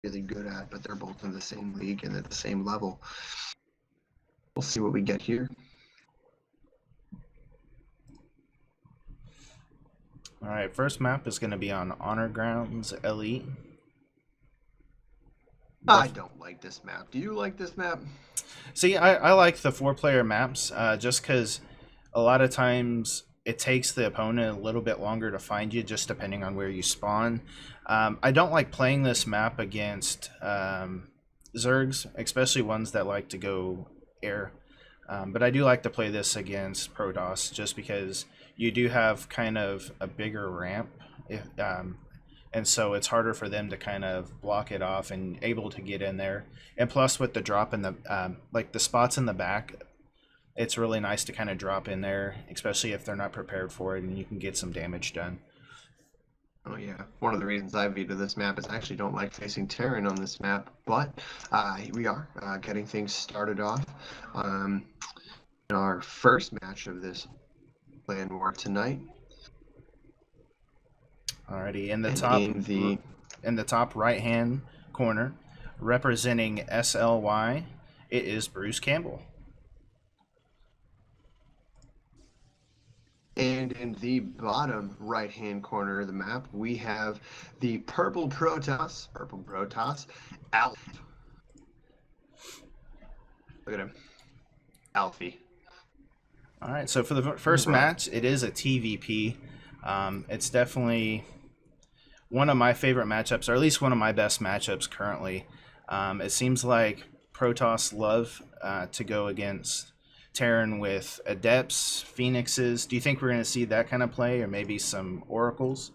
really good at, but they're both in the same league and at the same level. We'll see what we get here. All right, first map is going to be on Honor Grounds Elite. I don't like this map. Do you like this map? See, I like the 4-player maps just because a lot of times it takes the opponent a little bit longer to find you, just depending on where you spawn. I don't like playing this map against Zergs, especially ones that like to go air. But I do like to play this against Protoss just because you do have kind of a bigger ramp. And so it's harder for them to kind of block it off and able to get in there. And plus with the drop in the like the spots in the back, it's really nice to kind of drop in there, especially if they're not prepared for it, and you can get some damage done. Oh yeah, one of the reasons I veto this map is I actually don't like facing Terran on this map, but we are getting things started off. In our first match of this land war tonight. Alrighty, in the top right hand corner, representing SLY, it is Bruce Campbell. And in the bottom right-hand corner of the map, we have the purple Protoss, Alph. Look at him, Alfie. All right, so for the first match, it is a TVP. It's definitely one of my favorite matchups, or at least one of my best matchups currently. It seems like Protoss love to go against Terran with Adepts, Phoenixes. Do you think we're going to see that kind of play, or maybe some Oracles?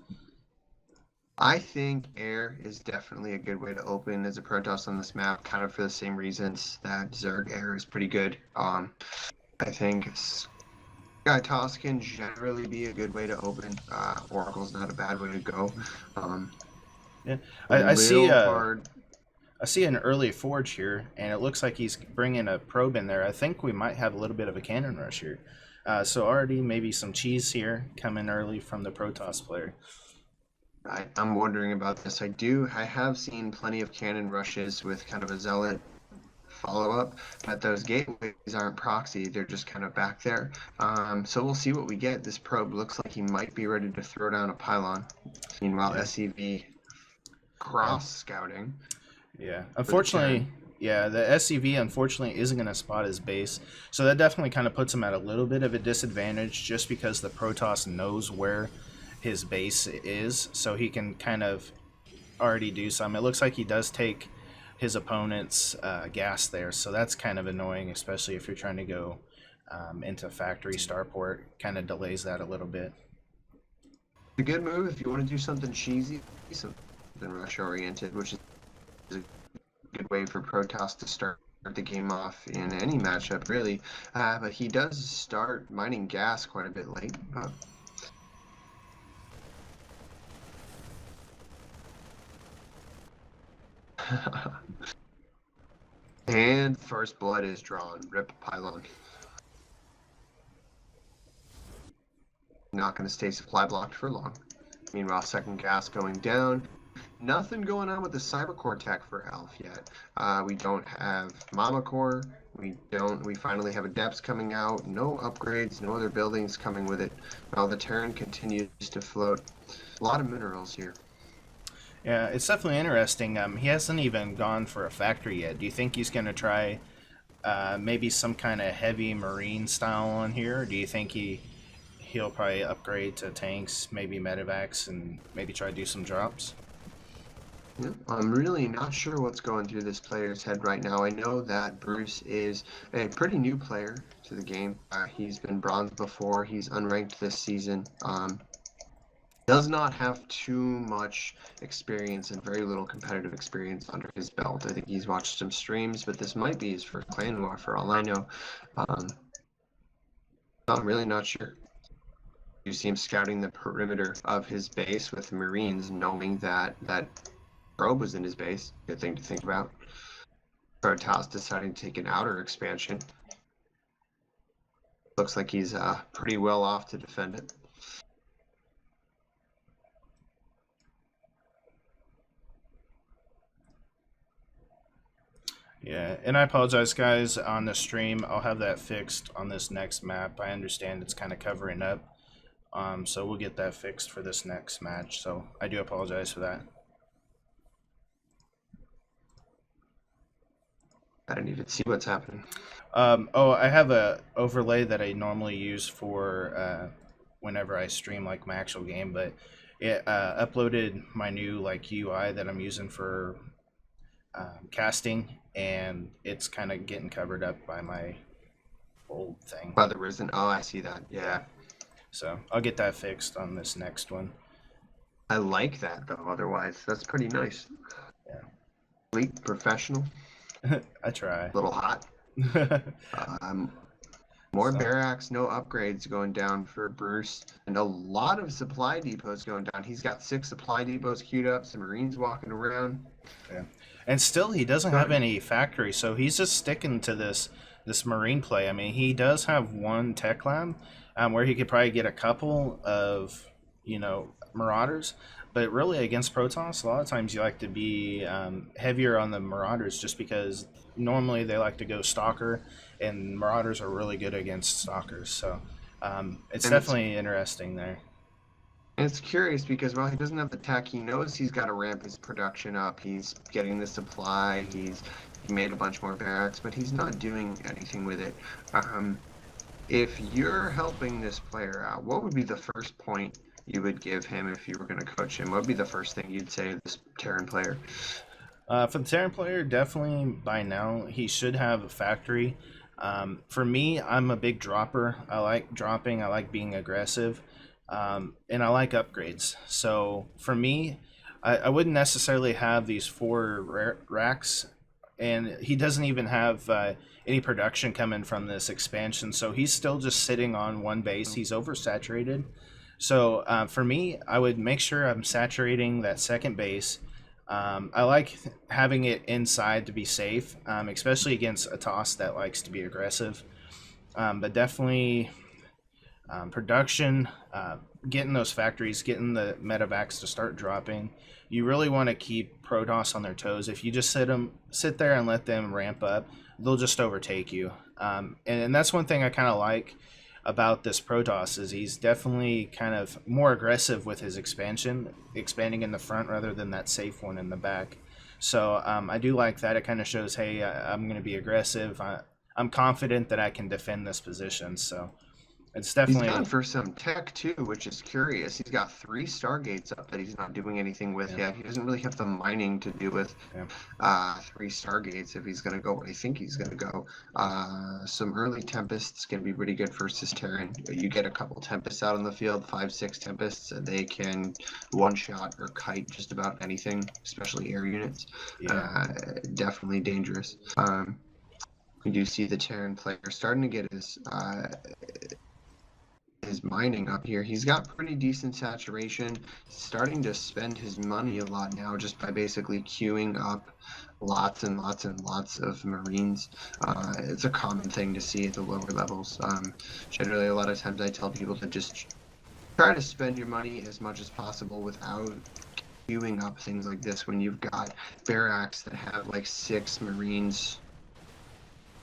I think air is definitely a good way to open as a Protoss on this map, kind of for the same reasons that Zerg air is pretty good. I think Sky Toss can generally be a good way to open. Oracle's not a bad way to go. Yeah, I see. Hard. I see an early forge here, and it looks like he's bringing a probe in there. I think we might have a little bit of a cannon rush here. So already maybe some cheese here coming early from the Protoss player. I'm wondering about this. I have seen plenty of cannon rushes with kind of a zealot follow-up, but those gateways aren't proxy. They're just kind of back there. So we'll see what we get. This probe looks like he might be ready to throw down a pylon. Meanwhile, SCV cross-scouting. Yeah, unfortunately, yeah, the SCV unfortunately isn't going to spot his base, so that definitely kind of puts him at a little bit of a disadvantage just because the Protoss knows where his base is, so he can kind of already do some. It looks like he does take his opponent's gas there, so that's kind of annoying, especially if you're trying to go into factory starport. Kind of delays that a little bit. A good move if you want to do something cheesy, something rush-oriented, which is a good way for Protoss to start the game off in any matchup, really. But he does start mining gas quite a bit late. And first blood is drawn. Rip pylon. Not going to stay supply blocked for long. Meanwhile, second gas going down. Nothing going on with the Cybercore tech for Alph yet. We don't have Mama Core. We finally have Adepts coming out. No upgrades, no other buildings coming with it. While the Terran continues to float. A lot of minerals here. Yeah, it's definitely interesting. He hasn't even gone for a factory yet. Do you think he's going to try maybe some kind of heavy marine style on here? Or do you think he'll probably upgrade to tanks, maybe medevacs, and maybe try to do some drops? Yeah, I'm really not sure what's going through this player's head right now. I know that Bruce is a pretty new player to the game. He's been bronze before. He's unranked this season. Does not have too much experience and very little competitive experience under his belt. I think he's watched some streams, but this might be his first clan war for all I know. I'm really not sure. You see him scouting the perimeter of his base with Marines, knowing that probe was in his base. Good thing to think about. Protoss deciding to take an outer expansion. Looks like he's pretty well off to defend it. Yeah, and I apologize, guys, on the stream. I'll have that fixed on this next map. I understand it's kind of covering up, so we'll get that fixed for this next match. So I do apologize for that. I don't even see what's happening. Oh, I have a overlay that I normally use for whenever I stream like my actual game, but it uploaded my new like UI that I'm using for casting, and it's kind of getting covered up by my old thing. By the risen. Oh, I see that. Yeah. So I'll get that fixed on this next one. I like that though. Otherwise, that's pretty nice. Yeah. Elite, professional. I try. A little hot. More barracks, no upgrades going down for Bruce, and a lot of supply depots going down. He's got 6 supply depots queued up, some Marines walking around. Yeah. And still, he doesn't have any factory, so he's just sticking to this Marine play. I mean, he does have one tech lab where he could probably get a couple of, Marauders, but really against Protoss, a lot of times you like to be heavier on the Marauders just because normally they like to go Stalker, and Marauders are really good against Stalkers. So it's definitely interesting there. And it's curious because while he doesn't have the tech, he knows he's got to ramp his production up. He's getting the supply. He made a bunch more barracks, but he's not doing anything with it. If you're helping this player out, what would be the first point you would give him if you were going to coach him? What would be the first thing you'd say to this Terran player? For the Terran player, definitely by now he should have a factory. For me, I'm a big dropper. I like dropping. I like being aggressive. And I like upgrades. So for me, I wouldn't necessarily have these 4 racks, and he doesn't even have any production coming from this expansion. So he's still just sitting on one base. He's oversaturated. So for me, I would make sure I'm saturating that second base. I like having it inside to be safe, especially against a toss that likes to be aggressive. But definitely production, getting those factories, getting the medevacs to start dropping. You really want to keep Protoss on their toes. If you just sit there and let them ramp up, they'll just overtake you. And that's one thing I kind of like about this Protoss is he's definitely kind of more aggressive with his expanding in the front rather than that safe one in the back. So I do like that. It kind of shows, hey, I'm going to be aggressive. I'm confident that I can defend this position. So it's definitely... He's gone for some tech too, which is curious. He's got 3 Stargates up that he's not doing anything with yet. He doesn't really have the mining to do with 3 Stargates if he's going to go where I think he's going to go. Some early Tempests can be pretty good versus Terran. You get a couple Tempests out on the field, 5-6 Tempests, and they can one-shot or kite just about anything, especially air units. Definitely dangerous. We do see the Terran player starting to get his mining up here. He's got pretty decent saturation, starting to spend his money a lot now just by basically queuing up lots and lots and lots of Marines. It's a common thing to see at the lower levels. Generally, a lot of times I tell people to just try to spend your money as much as possible without queuing up things like this when you've got barracks that have like 6 Marines.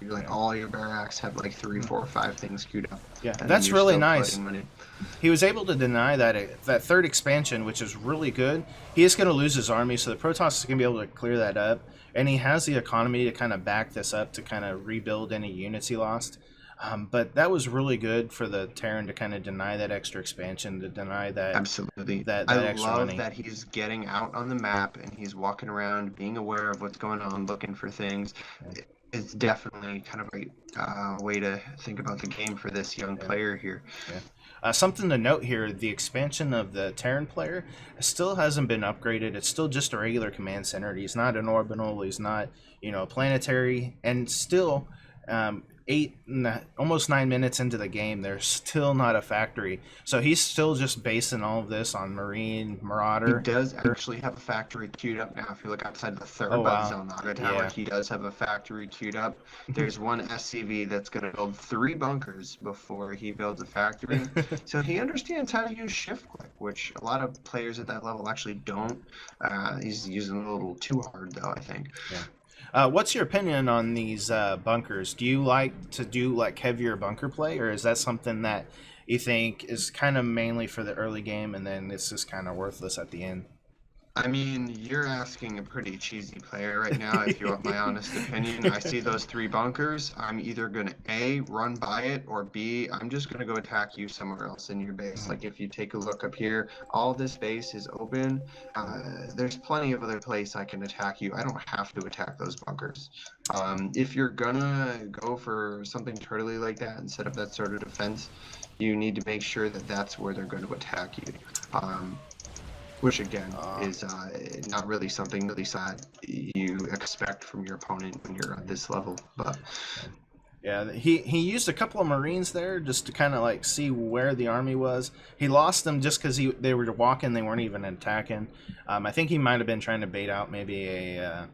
You're like all your barracks have like 3, 4, 5 things queued up. Yeah, that's really nice. He was able to deny that third expansion, which is really good. He is going to lose his army, so the Protoss is going to be able to clear that up. And he has the economy to kind of back this up to kind of rebuild any units he lost. But that was really good for the Terran to kind of deny that extra expansion, to deny that. Absolutely. That I extra love money. that he's getting out on the map and he's walking around, being aware of what's going on, looking for things. Yeah. It's definitely kind of a way to think about the game for this young player here. Yeah. Something to note here, the expansion of the Terran player still hasn't been upgraded. It's still just a regular command center. He's not an orbital. He's not, planetary. And still, almost 9 minutes into the game, there's still not a factory. So he's still just basing all of this on Marine, Marauder. He does actually have a factory queued up now. If you look outside the third by the Zelnaga Tower, he does have a factory queued up. There's one SCV that's going to build 3 bunkers before he builds a factory. So he understands how to use shift click, which a lot of players at that level actually don't. He's using it a little too hard, though, I think. Yeah. What's your opinion on these bunkers? Do you like to do like heavier bunker play, or is that something that you think is kind of mainly for the early game and then it's just kind of worthless at the end? I mean, you're asking a pretty cheesy player right now, if you want my honest opinion. I see those three bunkers. I'm either going to A, run by it, or B, I'm just going to go attack you somewhere else in your base. Mhm. Like, if you take a look up here, all this base is open. There's plenty of other place I can attack you. I don't have to attack those bunkers. If you're going to go for something turtly like that and set up that sort of defense, you need to make sure that that's where they're going to attack you. Which again Uh, is not really something really sad you expect from your opponent when you're at this level. But yeah, he used a couple of Marines there just to kind of like see where the army was. He lost them just because they were walking, they weren't even attacking. I think he might have been trying to bait out maybe a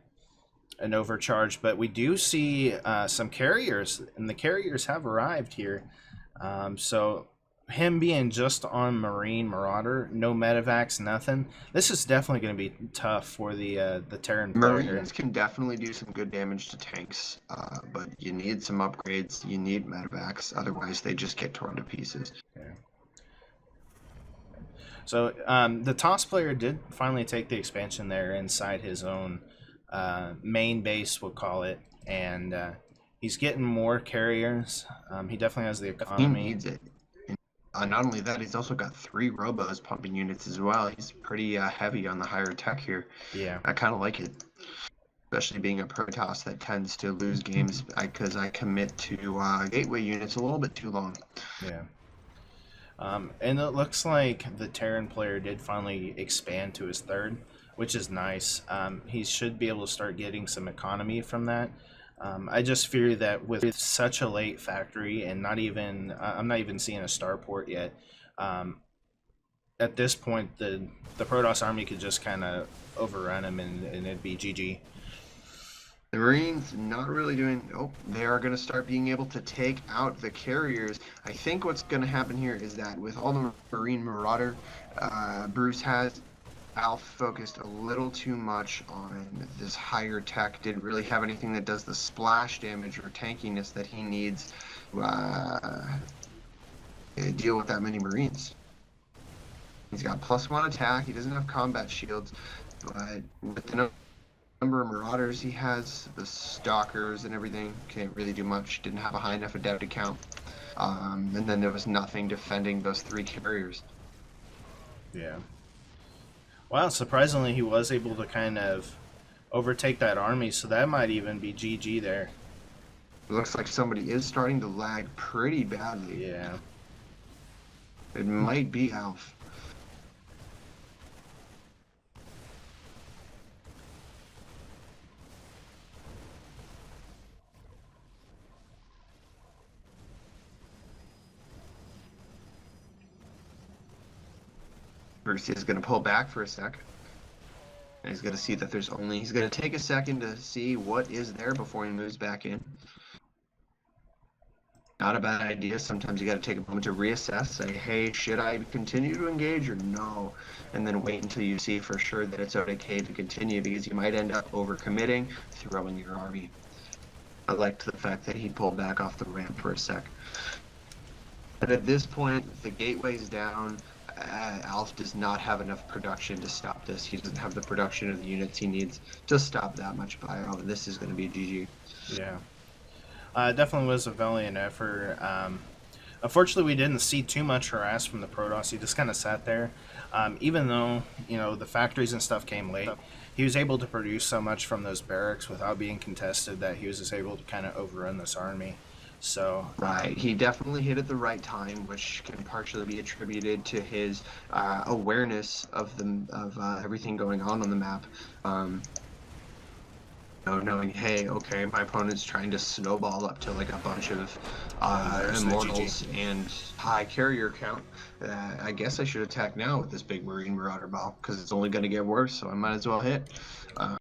an overcharge, but we do see some carriers, and the carriers have arrived here. So him being just on Marine Marauder, no medevacs, nothing. This is definitely going to be tough for the Terran player here. Marines can definitely do some good damage to tanks, but you need some upgrades. You need medevacs, otherwise they just get torn to pieces. Yeah. So the Toss player did finally take the expansion there inside his own main base, we'll call it, and he's getting more carriers. He definitely has the He economy. needs it. Not only that, he's also got 3 robos pumping units as well. He's pretty heavy on the higher tech here. Yeah. I kind of like it, especially being a Protoss that tends to lose games because I commit to gateway units a little bit too long. Yeah. And it looks like the Terran player did finally expand to his third, which is nice. He should be able to start getting some economy from that. I just fear that with such a late factory and not even I'm not even seeing a starport yet. At this point, the Protoss army could just kind of overrun him and it'd be GG. The Marines not really doing. Oh, they are going to start being able to take out the carriers. I think what's going to happen here is that with all the Marine Marauder Bruce has, Alph focused a little too much on this higher tech. Didn't really have anything that does the splash damage or tankiness that he needs to deal with that many Marines. He's got +1 attack. He doesn't have combat shields, but with the number of Marauders he has, the Stalkers and everything, can't really do much. Didn't have a high enough adept count. And then there was nothing defending those 3 carriers. Yeah. Wow, surprisingly, he was able to kind of overtake that army, so that might even be GG there. It looks like somebody is starting to lag pretty badly. Yeah. It might be Alph. Bruce is going to pull back for a sec. And he's going to see that there's only... He's going to take a second to see what is there before he moves back in. Not a bad idea. Sometimes you got to take a moment to reassess. Say, hey, should I continue to engage or no? And then wait until you see for sure that it's okay to continue, because you might end up overcommitting, throwing your army. I liked the fact that he pulled back off the ramp for a sec. And at this point, the gateway's down. Alph does not have enough production to stop this. He doesn't have the production of the units he needs to stop that much bio, and this is going to be a GG. Yeah. Definitely was a valiant effort. Unfortunately, we didn't see too much harass from the Protoss. He just kind of sat there. Even though, you know, the factories and stuff came late, he was able to produce so much from those barracks without being contested that he was just able to kind of overrun this army. So Right, he definitely hit at the right time, which can partially be attributed to his awareness of everything going on the map. Knowing, hey, okay, my opponent's trying to snowball up to like a bunch of immortals and high carrier count. I guess I should attack now with this big Marine Marauder ball, because it's only going to get worse, so I might as well hit.